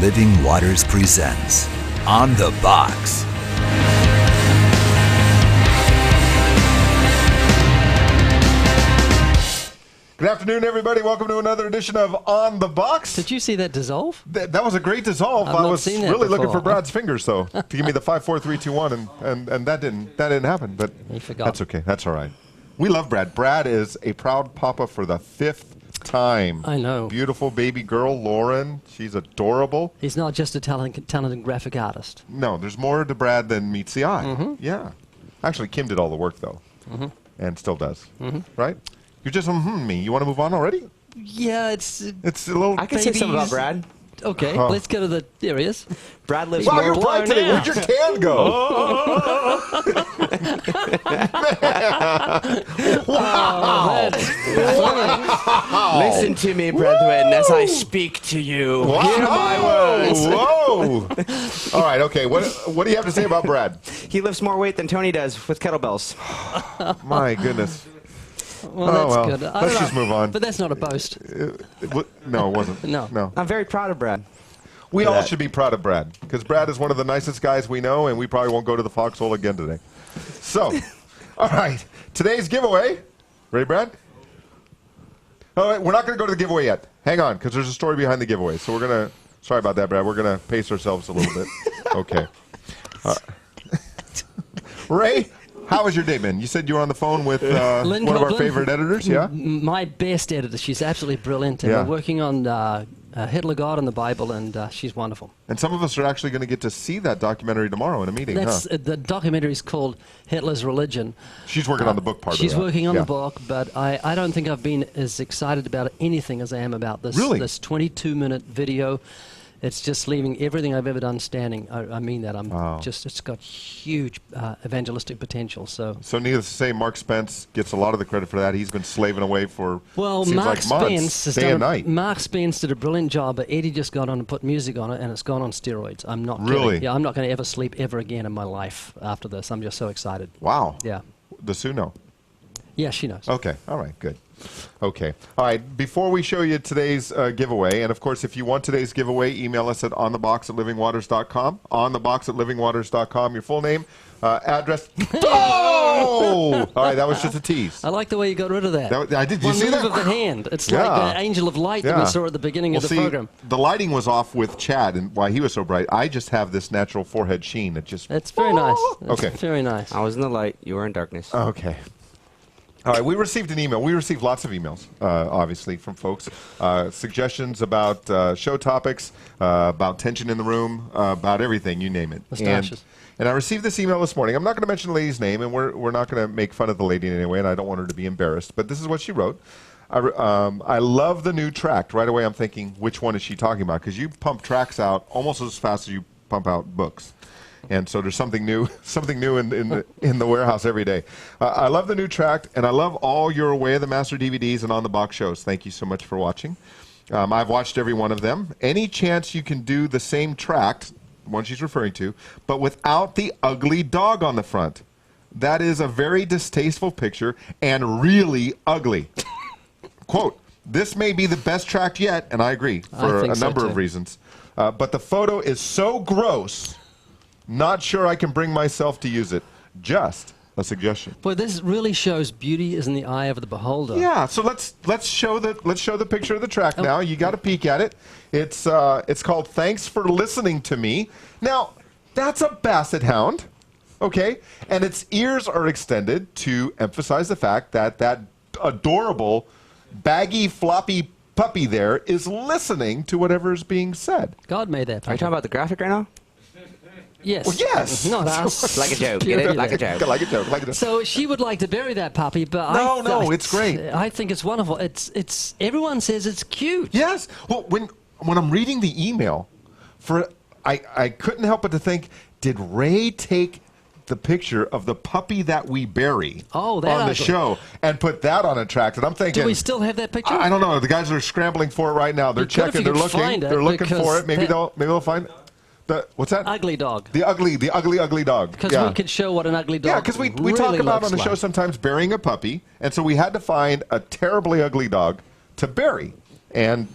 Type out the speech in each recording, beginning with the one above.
Living Waters presents On the Box. Good afternoon, everybody. Welcome to another edition of On the Box. Did you see that dissolve? That was a great dissolve. I was really looking for Brad's fingers, though, to give me the 5, 4, 3, 2, 1, and that didn't happen. But he forgot. That's okay. That's all right. We love Brad. Brad is a proud papa for the 5th time. I know. Beautiful baby girl, Lauren. She's adorable. He's not just a talented graphic artist. No, there's more to Brad than meets the eye. Mm-hmm. Yeah. Actually, Kim did all the work, though, and still does. Right? You're just me. You want to move on already? Yeah, it's a little. I can say something about Brad. Okay, let's go to the areas. Brad lives Wow, more. you're bright today. Where'd your can go? Wow. Listen to me, brethren, as I speak to you. Wow. Hear my words. Whoa. All right, okay. What do you have to say about Brad? He lifts more weight than Tony does with kettlebells. My goodness. Well, that's good. Let's just move on. But that's not a boast. No, it wasn't. No. I'm very proud of Brad. We all should be proud of Brad, because Brad is one of the nicest guys we know, and we probably won't go to the foxhole again today. So, all right. Today's giveaway. Ready, Brad? All right, we're not going to go to the giveaway yet. Hang on, because there's a story behind the giveaway. So we're going to, sorry about that, Brad. We're going to pace ourselves a little bit. Okay. Ray, how was your day, man? You said you were on the phone with one of our favorite editors, yeah? My best editor. She's absolutely brilliant. And Yeah. we're working on Hitler, God, and the Bible, and she's wonderful. And some of us are actually going to get to see that documentary tomorrow in a meeting, huh? The documentary is called Hitler's Religion. She's working on the book part of She's that. working on Yeah. the book, but I don't think I've been as excited about anything as I am about this. Really? This 22-minute video. It's just leaving everything I've ever done standing. I mean that. It's got huge evangelistic potential. So needless to say, Mark Spence gets a lot of the credit for that. He's been slaving away for seems Mark like months, Spence day and night. Mark Spence did a brilliant job, but Eddie just got on and put music on it, and it's gone on steroids. I'm not Really? kidding. Yeah, I'm not going to ever sleep ever again in my life after this. I'm just so excited. Wow. Yeah. Does Sue know? Yeah, she knows. Okay. All right. Good. Okay. All right. Before we show you today's giveaway, and of course, if you want today's giveaway, email us at onthebox@livingwaters.com. Onthebox@livingwaters.com. Your full name, address. Oh! All right. That was just a tease. I like the way you got rid of that. Did you One see move that? of the hand. It's Yeah. like the angel of light that we saw at the beginning of the program. The lighting was off with Chad, and why he was so bright. I just have this natural forehead sheen that just. It's very nice. It's Okay. very nice. I was in the light. You were in darkness. Okay. All right, we received an email. We received lots of emails, obviously, from folks. Suggestions about show topics, about tension in the room, about everything, you name it. Mustaches. And I received this email this morning. I'm not going to mention the lady's name, and we're not going to make fun of the lady in any way, and I don't want her to be embarrassed. But this is what she wrote. I love the new track. Right away, I'm thinking, which one is she talking about? Because you pump tracks out almost as fast as you pump out books. And so there's something new in the warehouse every day. I love the new track, and I love all your Way of the Master DVDs and On the Box shows. Thank you so much for watching. I've watched every one of them. Any chance you can do the same track, the one she's referring to, but without the ugly dog on the front? That is a very distasteful picture and really ugly. Quote, this may be the best track yet, and I agree, for a number of reasons. But the photo is so gross, not sure I can bring myself to use it. Just a suggestion. Boy, this really shows beauty is in the eye of the beholder. Yeah, so let's show the picture of the track now. You got to peek at it. It's called Thanks for Listening to Me. Now, that's a basset hound, okay? And its ears are extended to emphasize the fact that that adorable, baggy, floppy puppy there is listening to whatever is being said. God made that. Are you talking about the graphic right now? Yes. Well, yes. Not us. Like a joke. Get it? Like a joke. Like a joke. So she would like to bury that puppy, but No, it's great. I think it's wonderful. It's everyone says it's cute. Yes. Well, when I'm reading the email, I couldn't help but to think, did Ray take the picture of the puppy that we bury on the show and put that on a track? And I'm thinking, do we still have that picture? I don't know. The guys are scrambling for it right now. They're checking. They're looking. They're looking for it. Maybe they'll find it. What's that? Ugly dog. The ugly dog. Because we could show what an ugly dog. Yeah, because we talk about on the show sometimes burying a puppy, and so we had to find a terribly ugly dog to bury. And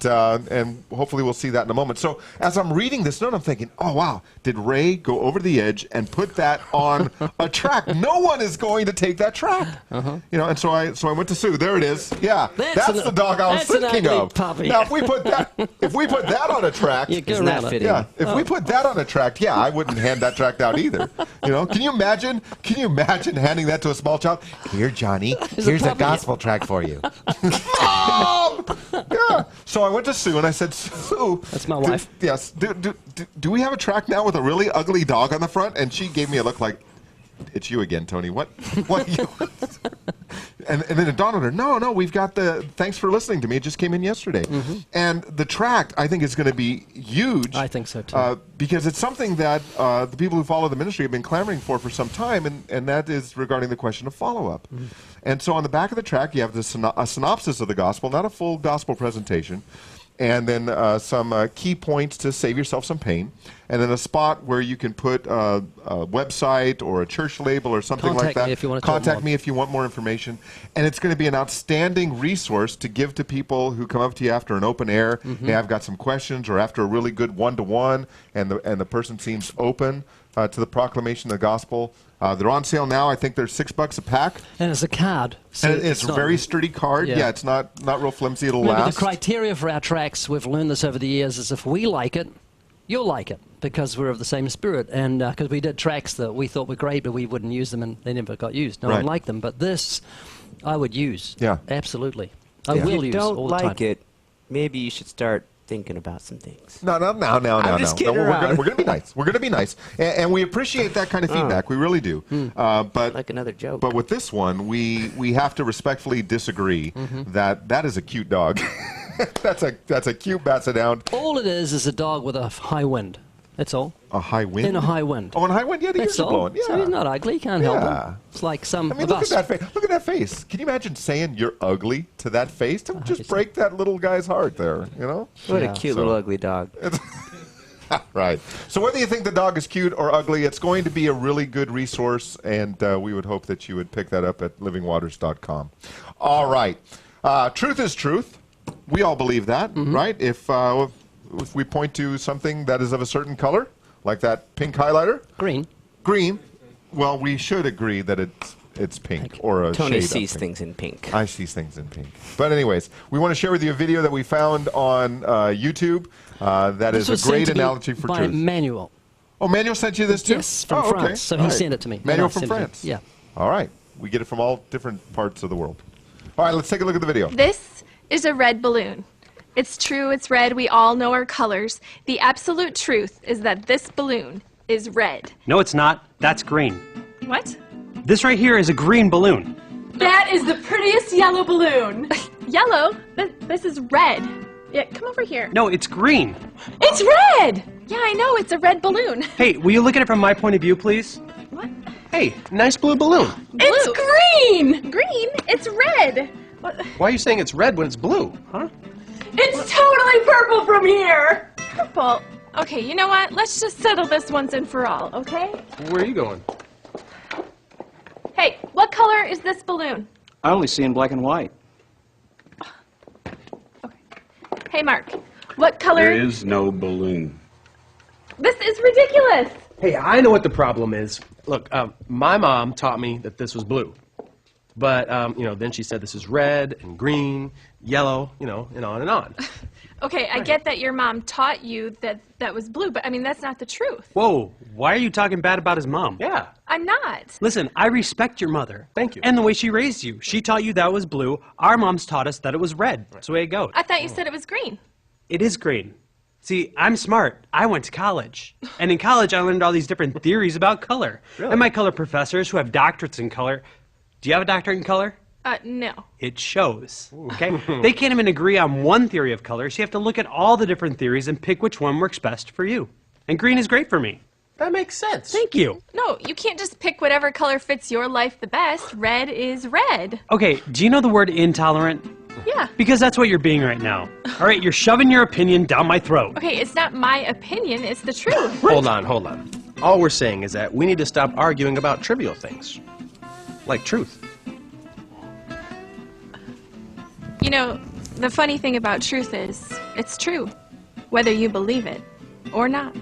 hopefully we'll see that in a moment. So as I'm reading this note, I'm thinking, oh, wow, did Ray go over the edge and put that on a track? No one is going to take that track. You know, and so I went to Sue. There it is. Yeah, that's the dog I was thinking of. Puppy. Now, if we put that on a track, Isn't that fitting? yeah, if we put that on a track, yeah, I wouldn't hand that track out either. You know, can you imagine handing that to a small child? Here, Johnny, here's a gospel track for you. Yeah. So I went to Sue and I said, Sue, that's my wife. Yes. Do we have a track now with a really ugly dog on the front? And she gave me a look like, it's you again, Tony. What? And then it dawned on her, no, we've got thanks for listening to me. It just came in yesterday. And the track, I think, is going to be huge. I think so, too. Because it's something that the people who follow the ministry have been clamoring for some time, and that is regarding the question of follow-up. And so on the back of the track, you have a synopsis of the gospel, not a full gospel presentation, and then some key points to save yourself some pain, and then a spot where you can put a website or a church label or something like that. Contact me if you want to Contact me if you want more information. And it's going to be an outstanding resource to give to people who come up to you after an open air. Hey, I've got some questions, or after a really good one-to-one, and the person seems open to the proclamation of the gospel. They're on sale now. I think they're $6 a pack. And it's a card. So and it's a very sturdy card. Yeah, it's not real flimsy. It'll Remember, last. the criteria for our tracks, we've learned this over the years, is if we like it, you'll like it, because we're of the same spirit. And because we did tracks that we thought were great, but we wouldn't use them, and they never got used. No one liked them. But this, I would use. Yeah. Absolutely. I will use all the time. If you don't like it, maybe you should start thinking about some things. No. I'm just kidding around. We're going to be nice. We're going to be nice. And we appreciate that kind of feedback. We really do. But like another joke. But with this one, we have to respectfully disagree that is a cute dog. That's a cute Basset Hound. All it is a dog with a high wind. That's all. A high wind? In a high wind. Oh, in a high wind? Yeah, the ears are blowing. Yeah. So he's not ugly. Can't help him. It's like some I mean, look at that face. Look at that face. Can you imagine saying you're ugly to that face? To just break that little guy's heart there, you know? What a cute little ugly dog. Right. So whether you think the dog is cute or ugly, it's going to be a really good resource, and we would hope that you would pick that up at livingwaters.com. All right. Truth is truth. We all believe that, right? If we point to something that is of a certain color, like that pink highlighter. Green. Well, we should agree that it's pink or a Tony shade sees of pink. things in pink. I see things in pink. But anyways, we want to share with you a video that we found on YouTube that is a great analogy for truth. Manuel. Oh, Manuel sent you this too? Yes, from France. So he sent it to me. Manuel from France. Yeah. All right. We get it from all different parts of the world. All right, let's take a look at the video. This is a red balloon. It's true, it's red. We all know our colors. The absolute truth is that this balloon is red. No, it's not. That's green. What? This right here is a green balloon. That is the prettiest yellow balloon. Yellow? This is red. Yeah, come over here. No, it's green. It's red! Yeah, I know, it's a red balloon. Hey, will you look at it from my point of view, please? What? Hey, nice blue balloon. It's green! Green? It's red. What? Why are you saying it's red when it's blue, huh? It's totally purple from here! Purple? Okay, you know what? Let's just settle this once and for all, okay? Where are you going? Hey, what color is this balloon? I only see in black and white. Okay. Hey, Mark, what color? There is no balloon. This is ridiculous! Hey, I know what the problem is. Look, my mom taught me that this was blue. But, then she said this is red and green, yellow, and on and on. Okay, I get that your mom taught you that was blue, but I mean, that's not the truth. Whoa, why are you talking bad about his mom? Yeah. I'm not. Listen, I respect your mother. Thank you. And the way she raised you. She taught you that was blue. Our moms taught us that it was red. That's the way it goes. I thought you said it was green. It is green. See, I'm smart. I went to college. And in college, I learned all these different theories about color. Really? And my color professors who have doctorates in color. Do you have a doctorate in color? No. It shows, okay? They can't even agree on one theory of color, so you have to look at all the different theories and pick which one works best for you. And green is great for me. That makes sense. Thank you. No, you can't just pick whatever color fits your life the best. Red is red. Okay, do you know the word intolerant? Yeah. Because that's what you're being right now. All right, you're shoving your opinion down my throat. Okay, it's not my opinion, it's the truth. Hold on. All we're saying is that we need to stop arguing about trivial things. Like truth. You know, The funny thing about truth is, it's true, whether you believe it or not.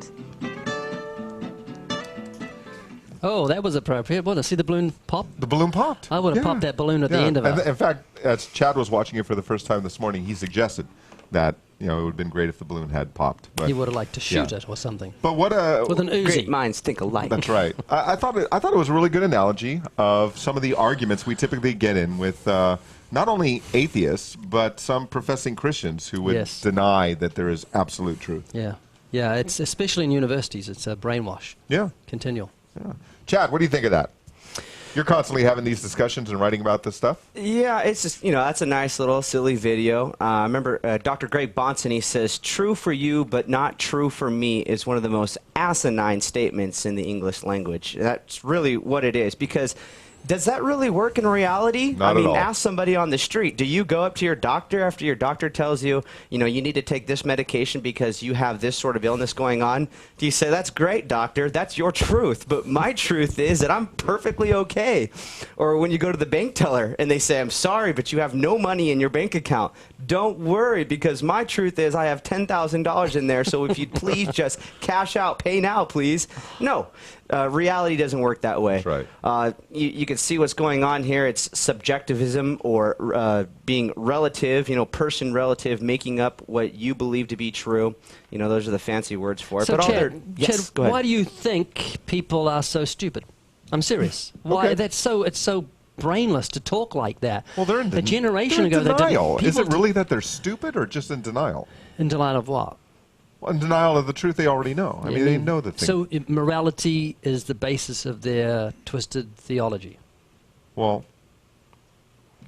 Oh, that was appropriate. What, to see the balloon pop? The balloon popped. I would have popped that balloon at the end of it. In fact, as Chad was watching it for the first time this morning, he suggested that it would have been great if the balloon had popped. But You would have liked to shoot it or something. But what a With an Uzi. Great minds think alike. That's right. I thought it was a really good analogy of some of the arguments we typically get in with not only atheists but some professing Christians who would deny that there is absolute truth. Yeah. Yeah, it's especially in universities. It's a brainwash. Yeah. Continual. Yeah. Chad, what do you think of that? You're constantly having these discussions and writing about this stuff? Yeah, it's just, that's a nice little silly video. I remember Dr. Greg Bonson, he says, "True for you, but not true for me," is one of the most asinine statements in the English language. That's really what it is, because does that really work in reality? Not at all. Ask somebody on the street. Do you go up to your doctor after your doctor tells you, you need to take this medication because you have this sort of illness going on? Do you say, "That's great, doctor. That's your truth. But my truth is that I'm perfectly okay"? Or when you go to the bank teller and they say, "I'm sorry, but you have no money in your bank account. Don't worry, because my truth is I have $10,000 in there, so if you'd please just cash out, pay now, please." No. Reality doesn't work that way. That's right. You can see what's going on here. It's subjectivism, or being relative, person relative, making up what you believe to be true. Those are the fancy words for it. So, But Chad, yes, go ahead. why do you think people are so stupid? I'm serious. Why? Okay. It's so brainless to talk like that. Well, they're in a generation they're in ago. denial. Is it people really that they're stupid or just in denial? in denial of what? Well, in denial of the truth they already know. I mean, they know the thing. So morality is the basis of their twisted theology. Well,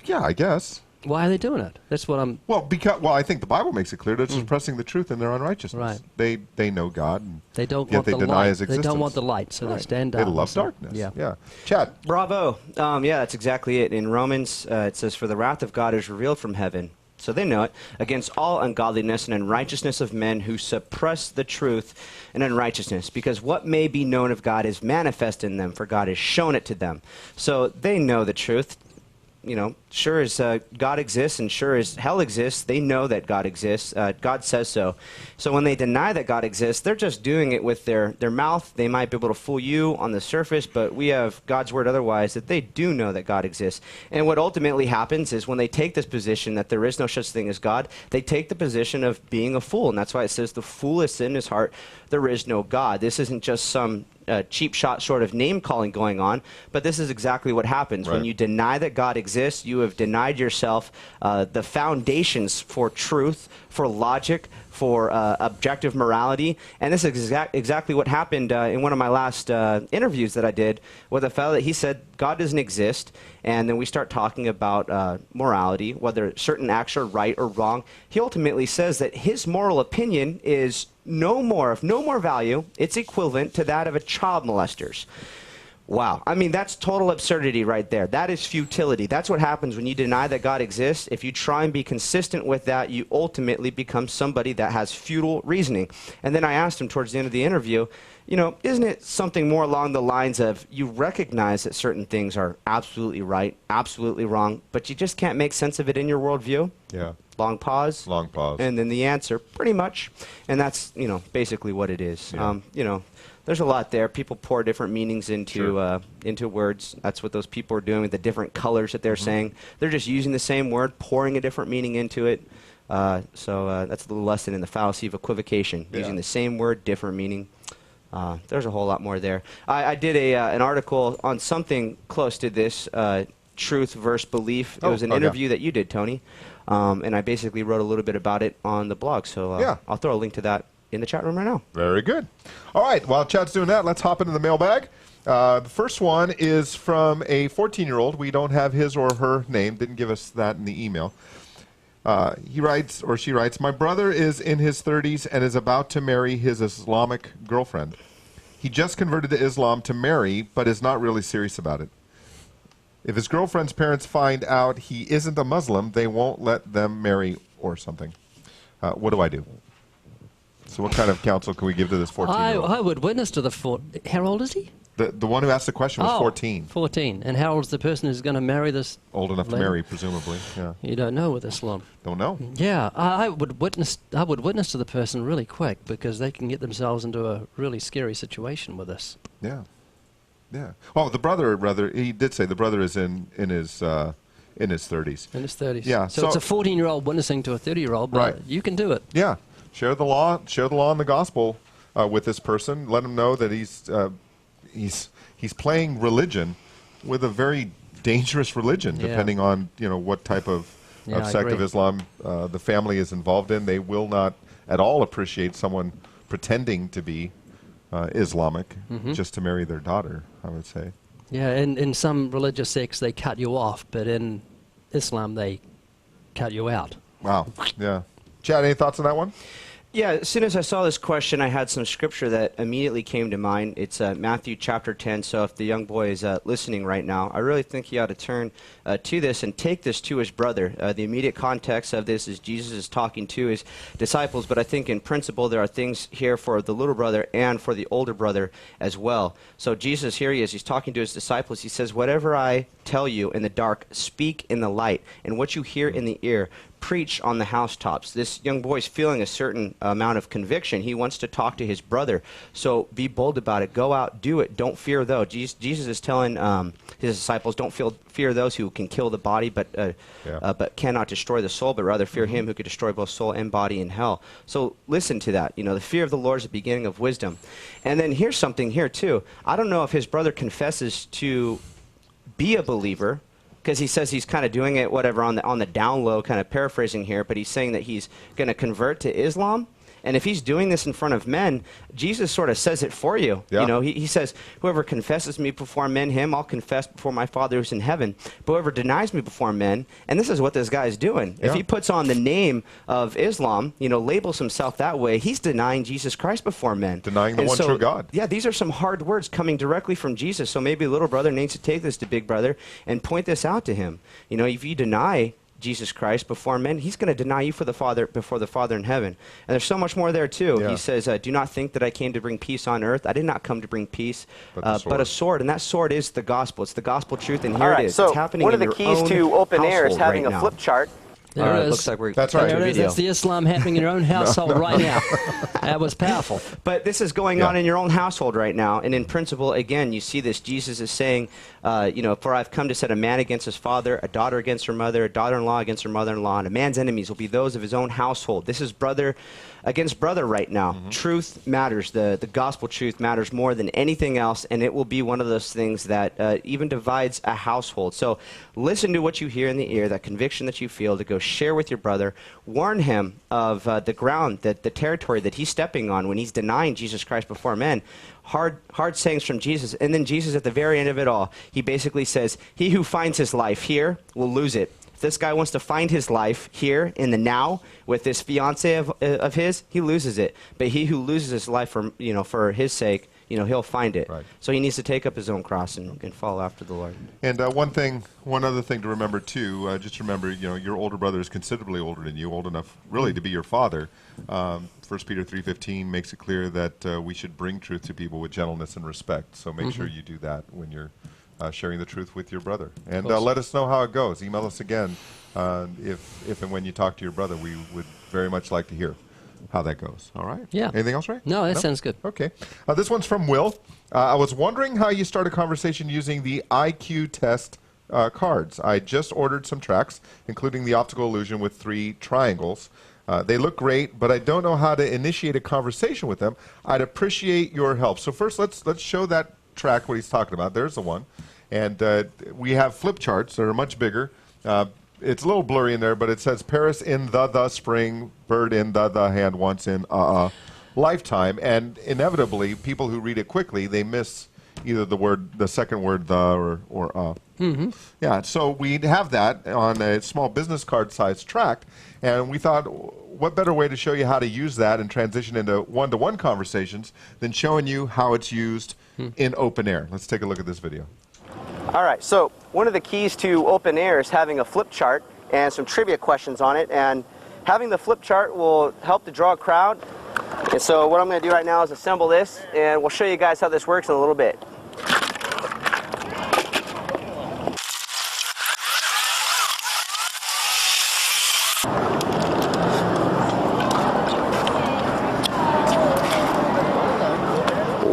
yeah, I guess. Why are they doing it? That's what I'm. Well, I think the Bible makes it clear that it's suppressing the truth in their unrighteousness. Right. They know God, and They don't yet want they the deny light. His existence. They don't want the light, so they stand They down. love darkness. Yeah. Chad. Bravo. Yeah, that's exactly it. In Romans, it says, "For the wrath of God is revealed from heaven." So they know it, "against all ungodliness and unrighteousness of men who suppress the truth and unrighteousness, because what may be known of God is manifest in them, for God has shown it to them." So they know the truth. Sure as God exists and sure as hell exists, they know that God exists. God says so. So when they deny that God exists, they're just doing it with their mouth. They might be able to fool you on the surface, but we have God's word otherwise, that they do know that God exists. And what ultimately happens is when they take this position that there is no such thing as God, they take the position of being a fool. And that's why it says, "The fool has said in his heart, there is no God." This isn't just some cheap shot sort of name calling going on, but this is exactly what happens. Right. When you deny that God exists, you have denied yourself the foundations for truth, for logic, for objective morality. And this is exactly what happened in one of my last interviews that I did with a fellow. That he said God doesn't exist, and then we start talking about morality, whether certain acts are right or wrong. He ultimately says that his moral opinion is of no more value. It's equivalent to that of a child molester's. Wow. I mean, that's total absurdity right there. That is futility. That's what happens when you deny that God exists. If you try and be consistent with that, you ultimately become somebody that has futile reasoning. And then I asked him towards the end of the interview, isn't it something more along the lines of you recognize that certain things are absolutely right, absolutely wrong, but you just can't make sense of it in your worldview? Yeah. Long pause. Long pause. And then the answer, pretty much. And that's, basically what it is. Yeah. There's a lot there. People pour different meanings into words. That's what those people are doing with the different colors that they're saying. They're just using the same word, pouring a different meaning into it. So that's a little lesson in the fallacy of equivocation. Yeah. Using the same word, different meaning. There's a whole lot more there. I did an article on something close to this, truth versus belief. It was an interview that you did, Tony. And I basically wrote a little bit about it on the blog. So I'll throw a link to that in the chat room right now. Very good. All right, while Chad's doing that, let's hop into the mailbag. The first one is from a 14-year-old. We don't have his or her name. Didn't give us that in the email. He writes, or she writes, "My brother is in his 30s and is about to marry his Islamic girlfriend. He just converted to Islam to marry, but is not really serious about it. If his girlfriend's parents find out he isn't a Muslim, they won't let them marry or something. What do I do?" So what kind of counsel can we give to this 14-year-old? I would witness to the How old is he? The one who asked the question was 14. 14. And how old is the person who's going to marry this? Old enough to lady? marry, presumably. Yeah. You don't know with Islam. Don't know. Yeah, I would witness to the person really quick, because they can get themselves into a really scary situation with this. Yeah. Yeah. Oh, the brother, rather, he did say the brother is in his 30s. In his 30s. Yeah. So it's a 14-year-old witnessing to a 30-year-old, but Right. you can do it. Yeah. Share the law and the gospel with this person. Let him know that he's playing religion with a very dangerous religion, Yeah. depending on what type of I sect of agree. Islam the family is involved in. They will not at all appreciate someone pretending to be Islamic just to marry their daughter, I would say. Yeah, in some religious sects they cut you off, but in Islam they cut you out. Wow. Yeah. Chad, any thoughts on that one? Yeah, as soon as I saw this question, I had some scripture that immediately came to mind. It's Matthew chapter 10, so if the young boy is listening right now, I really think he ought to turn to this and take this to his brother. The immediate context of this is Jesus is talking to his disciples, but I think in principle there are things here for the little brother and for the older brother as well. So Jesus, here he is, he's talking to his disciples. He says, "Whatever I tell you in the dark, speak in the light, and what you hear in the ear, preach on the housetops." This young boy's feeling a certain amount of conviction. He wants to talk to his brother. So be bold about it. Go out, do it. Don't fear those. Jesus is telling his disciples, don't fear those who can kill the body, but cannot destroy the soul, but rather fear him who could destroy both soul and body in hell. So listen to that. The fear of the Lord is the beginning of wisdom. And then here's something here too. I don't know if his brother confesses to be a believer, because he says he's kind of doing it, whatever, on the down low, kind of paraphrasing here, but he's saying that he's going to convert to Islam. And if he's doing this in front of men, Jesus sort of says it for you. Yeah. He says, "Whoever confesses me before men, him I'll confess before my Father who's in heaven. But whoever denies me before men," and this is what this guy is doing. Yeah. If he puts on the name of Islam, labels himself that way, he's denying Jesus Christ before men. Denying the And one so, true God. Yeah, these are some hard words coming directly from Jesus. So maybe little brother needs to take this to big brother and point this out to him. If you deny Jesus Christ before men, he's going to deny you before the Father in heaven. And there's so much more there too. Yeah. He says, "Do not think that I came to bring peace on earth. I did not come to bring peace, But but a sword." And that sword is the gospel. It's the gospel truth, and All here right, it is. so It's happening one of in the your keys own to open air is household having right a now. flip chart. There it is. Looks like we're That's right. There it is. video. That's the Islam happening in your own household right now. That was powerful. But this is going on in your own household right now. And in principle, again, you see this. Jesus is saying, "For I've come to set a man against his father, a daughter against her mother, a daughter-in-law against her mother-in-law, and a man's enemies will be those of his own household." This is brother against brother right now. Truth matters. The gospel truth matters more than anything else, and it will be one of those things that even divides a household. So listen to what you hear in the ear, that conviction that you feel, to go share with your brother. Warn him of the ground, the territory that he's stepping on when he's denying Jesus Christ before men. Hard sayings from Jesus. And then Jesus, at the very end of it all, he basically says, "He who finds his life here will lose it." If this guy wants to find his life here in the now with this fiance of his, he loses it. But he who loses his life for his sake, he'll find it. Right. So he needs to take up his own cross and follow after the Lord. And one other thing to remember too, just remember, your older brother is considerably older than you, old enough really to be your father. 1 Peter 3:15 makes it clear that we should bring truth to people with gentleness and respect. So make sure you do that when you're sharing the truth with your brother. And let us know how it goes. Email us again if and when you talk to your brother. We would very much like to hear how that goes. All right? Yeah. Anything else, Ray? No, that sounds good. Okay. This one's from Will. I was wondering how you start a conversation using the IQ test cards. I just ordered some tracks, including the optical illusion with 3 triangles. They look great, but I don't know how to initiate a conversation with them. I'd appreciate your help. So first, let's show that track, what he's talking about. There's the one. And we have flip charts that are much bigger. It's a little blurry in there, but it says Paris in the spring, bird in the hand once in lifetime. And inevitably, people who read it quickly, they miss either the second word, the or. Yeah, so we have that on a small business card sized tract, and we thought, what better way to show you how to use that and transition into one-to-one conversations than showing you how it's used in open air. Let's take a look at this video. All right, so one of the keys to open air is having a flip chart and some trivia questions on it, and having the flip chart will help to draw a crowd. And so what I'm going to do right now is assemble this, and we'll show you guys how this works in a little bit.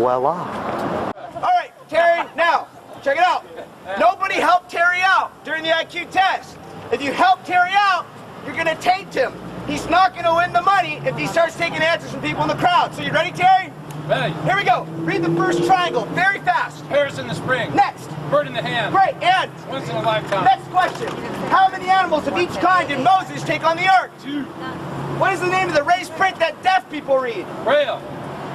well off. All right, Terry, now, check it out. Nobody helped Terry out during the IQ test. If you help Terry out, you're going to taint him. He's not going to win the money if he starts taking answers from people in the crowd. So you ready, Terry? Ready. Here we go. Read the first triangle very fast. Hares in the spring. Next. Bird in the hand. Great, and? Once in a lifetime. Next question. How many animals of each kind did Moses take on the ark? 2. What is the name of the raised print that deaf people read? Braille.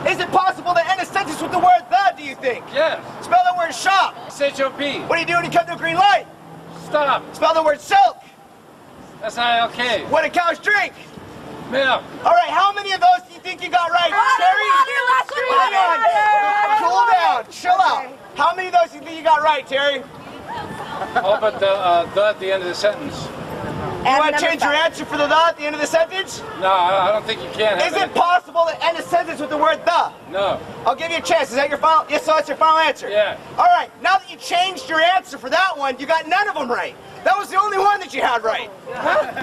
Is it possible to end a sentence with the word the, do you think? Yes. Spell the word shop. S-H-O-P. What do you do when you come to a green light? Stop. Spell the word silk. S-I-L-K. What do cows drink? Milk. All right, how many of those do you think you got right? Terry? Hang on. Cool down. Chill out. How many of those do you think you got right, Terry? All but the at the end of the sentence. You want to change your answer for the at the end of the sentence? No, I don't think you can. Is it possible to end a sentence with the word the? No. I'll give you a chance. Is that your final? Yes, so that's your final answer? Yeah. All right, now that you changed your answer for that one, you got none of them right. That was the only one that you had right.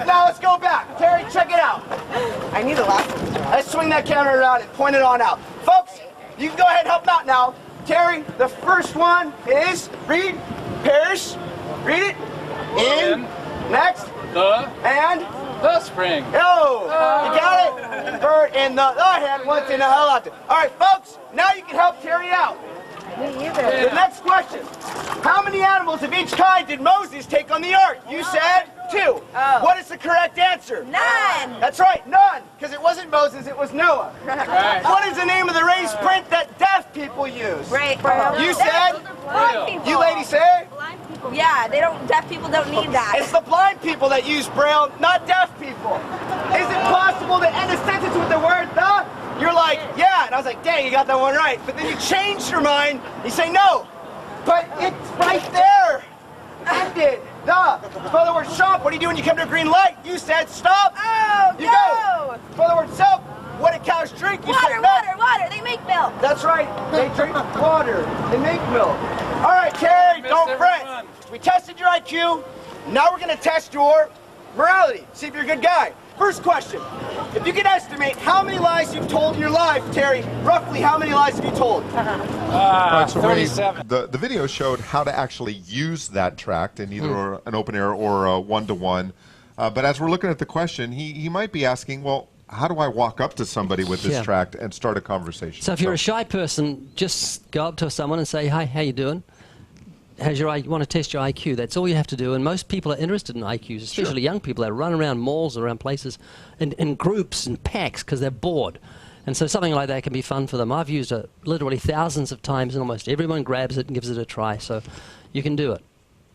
Now let's go back. Terry, check it out. I need the last one. Let's swing that camera around and point it on out. Folks, you can go ahead and help out now. Terry, the first one is read pears. Read it. In. Next. The. And. The spring. Oh, you got it? Bird in the hand, once in the hell out there. All right, folks, now you can help Terry out. The next question. How many animals of each kind did Moses take on the ark? You said 2. What is the correct answer? None. That's right, none. Because it wasn't Moses, it was Noah. Right. What is the name of the raised print that deaf people use? Right. You said? Blind people. You ladies say? Blind people. Yeah, they don't. Deaf people don't need that. It's the blind people that use Braille, not deaf people. Is it possible to end a sentence with the word the? You're like, yeah. And I was like, dang, you got that one right. But then you changed your mind. You say no. But it's right there. Ended. The. Spell the word shop. What do you do when you come to a green light? You said stop. Oh, you no. go. Spell the word soap. What do cows drink? You Water, said milk. water. They make milk. That's right. They drink water. They make milk. All right, Terry, don't fret. We tested your IQ. Now we're going to test your morality. See if you're a good guy. First question. If you could estimate how many lies you've told in your life, Terry, roughly how many lies have you told? All right, so Ray, 37. the video showed how to actually use that tract in either an open air or a one-to-one. But as we're looking at the question, he might be asking, well, how do I walk up to somebody with this tract and start a conversation? So if you're a shy person, just go up to someone and say, hi, how you doing? You want to test your IQ. That's all you have to do. And most people are interested in IQs, especially young people that run around malls, around places, in groups and packs because they're bored. And so something like that can be fun for them. I've used it literally thousands of times, and almost everyone grabs it and gives it a try. So you can do it.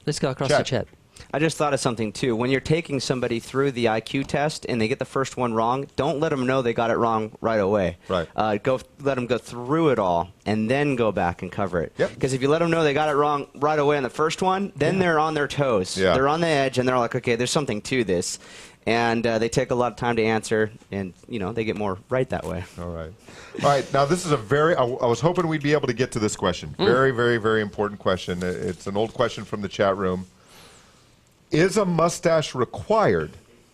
Let's go across the chat. I just thought of something, too. When you're taking somebody through the IQ test and they get the first one wrong, don't let them know they got it wrong right away. Right. Let them go through it all and then go back and cover it. Because if you let them know they got it wrong right away on the first one, then they're on their toes. They're on the edge, and they're like, okay, there's something to this. And they take a lot of time to answer, and, they get more right that way. All right. All right. Now, this is a I was hoping we'd be able to get to this question. Very, very, very important question. It's an old question from the chat room. Is a mustache required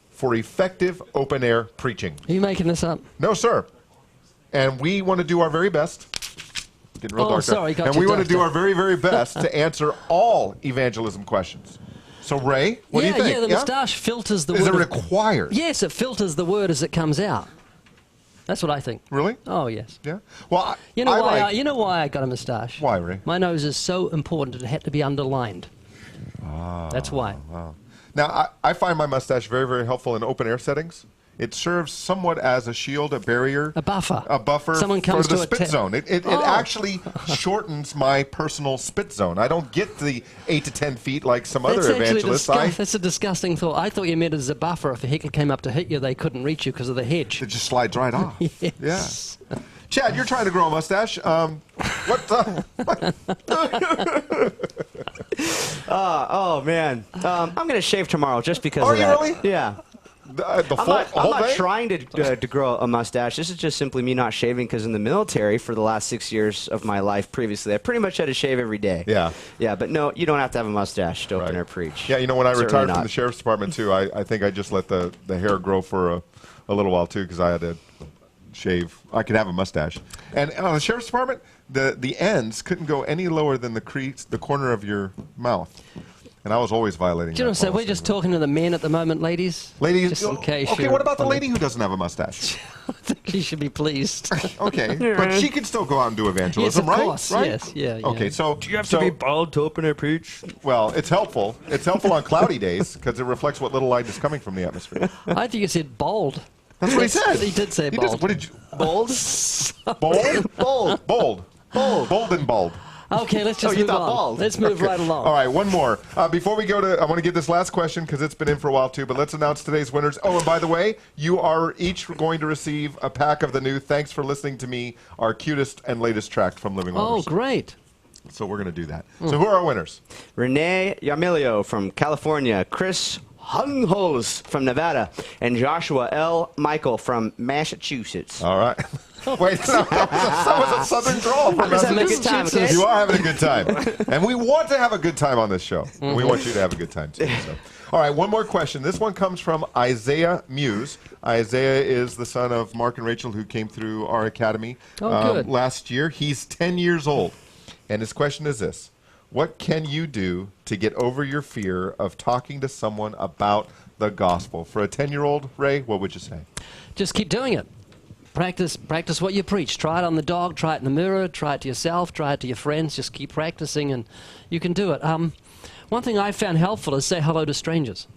for effective open-air preaching? Are you making this up? No, sir. And we want to do our very best. Getting real dark there. Sorry, and we want to do our very, very best to answer all evangelism questions. So, Ray, what do you think? Yeah, the mustache filters the word. Is it required? Yes, it filters the word as it comes out. That's what I think. Really? Oh, yes. Yeah. Well, you know why I got a mustache? Why, Ray? My nose is so important it had to be underlined. That's why. Wow. Now, I find my mustache very, very helpful in open-air settings. It serves somewhat as a shield, a barrier. A buffer. A buffer Someone comes for the to spit zone. It actually shortens my personal spit zone. I don't get the 8 to 10 feet like some other evangelists. That's a disgusting thought. I thought you meant it as a buffer. If a heckler came up to hit you, they couldn't reach you because of the hedge. It just slides right off. Yes. Yeah. Chad, you're trying to grow a mustache. Oh, man. I'm going to shave tomorrow just because of that. Are you really? Yeah. I'm not trying to grow a mustache. This is just simply me not shaving because in the military for the last 6 years of my life previously, I pretty much had to shave every day. Yeah. Yeah, but no, you don't have to have a mustache to open air preach. Yeah, when I Certainly retired not. from the sheriff's department, too, I think I just let the hair grow for a little while, too, because I had to shave. I could have a mustache. And on the sheriff's department, the ends couldn't go any lower than the corner of your mouth. And I was always violating that So we're policy. just talking to the men at the moment, ladies? Ladies, Just in case okay, you're what about the wondering. lady who doesn't have a mustache? I think you should be pleased. Okay, but she can still go out and do evangelism, Yes, of right? course. Right? Yes, yeah. Okay, so Do you have so, to be bald to open a preach? Well, it's helpful. It's helpful on cloudy days because it reflects what little light is coming from the atmosphere. I think you said bold. That's what he said. He did say He bold. what did you? Bold? Bold? Bold. Bold. Bold and bald. Okay, let's just you move thought on. bald. Let's move right along. All right, one more. Before we go to, I want to give this last question because it's been in for a while too, but let's announce today's winners. Oh, and by the way, you are each going to receive a pack of the new Thanks for Listening to Me, our cutest and latest track from Living Oh, Waters. great. So we're going to do that. So who are our winners? Renee Yarmilio from California, Chris Hunghos from Nevada, and Joshua L. Michael from Massachusetts. All right. Wait, that was a southern drawl from I'm just having a good time, Massachusetts. okay? You are having a good time. And we want to have a good time on this show. We want you to have a good time, too. So. All right, one more question. This one comes from Isaiah Muse. Isaiah is the son of Mark and Rachel who came through our academy good. last year. He's 10 years old. And his question is this. What can you do to get over your fear of talking to someone about the gospel? For a 10-year-old, Ray, what would you say? Just keep doing it. Practice what you preach. Try it on the dog, try it in the mirror, try it to yourself, try it to your friends. Just keep practicing and you can do it. One thing I found helpful is say hello to strangers.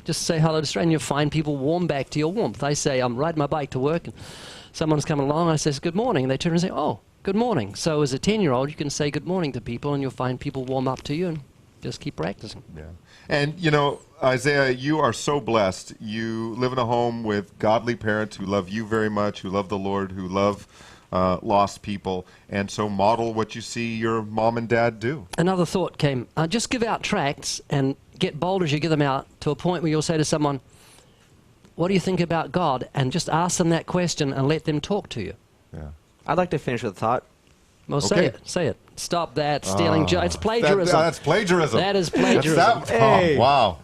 Just say hello to strangers. You'll find people warm back to your warmth. I say, I'm riding my bike to work and someone's coming along. I says, good morning. And they turn and say, oh, good morning. So as a 10-year-old, you can say good morning to people and you'll find people warm up to you and just keep practicing. Yeah. And, you know, Isaiah, you are so blessed. You live in a home with godly parents who love you very much, who love the Lord, who love lost people, and so model what you see your mom and dad do. Another thought came. Just give out tracts and get bold as you give them out to a point where you'll say to someone, what do you think about God? And just ask them that question and let them talk to you. Yeah. I'd like to finish with a thought. Well, Okay. say it. Stop that stealing. It's plagiarism. That's plagiarism. That is plagiarism. Hey. Oh, wow.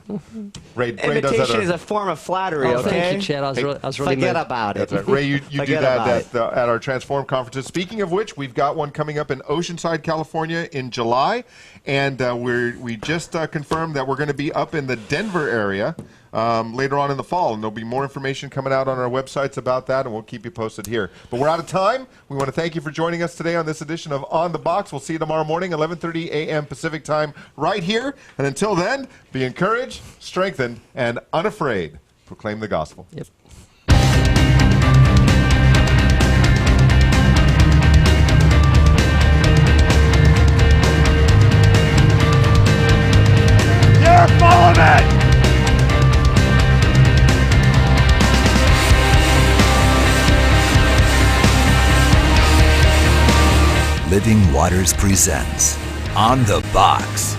Ray does that. Imitation is a form of flattery, Oh, okay? thank you, Chad. I was really Forget moved. about it. That's right. Ray, you do Forget that about at our Transform conferences. Speaking of which, we've got one coming up in Oceanside, California in July. And we just confirmed that we're going to be up in the Denver area later on in the fall. And there'll be more information coming out on our websites about that, and we'll keep you posted here. But we're out of time. We want to thank you for joining us today on this edition of On the Box. We'll see you tomorrow morning, 11:30 a.m. Pacific time, right here. And until then, be encouraged, strengthened, and unafraid. Proclaim the gospel. Yep. You're full of it! Living Waters presents On the Box.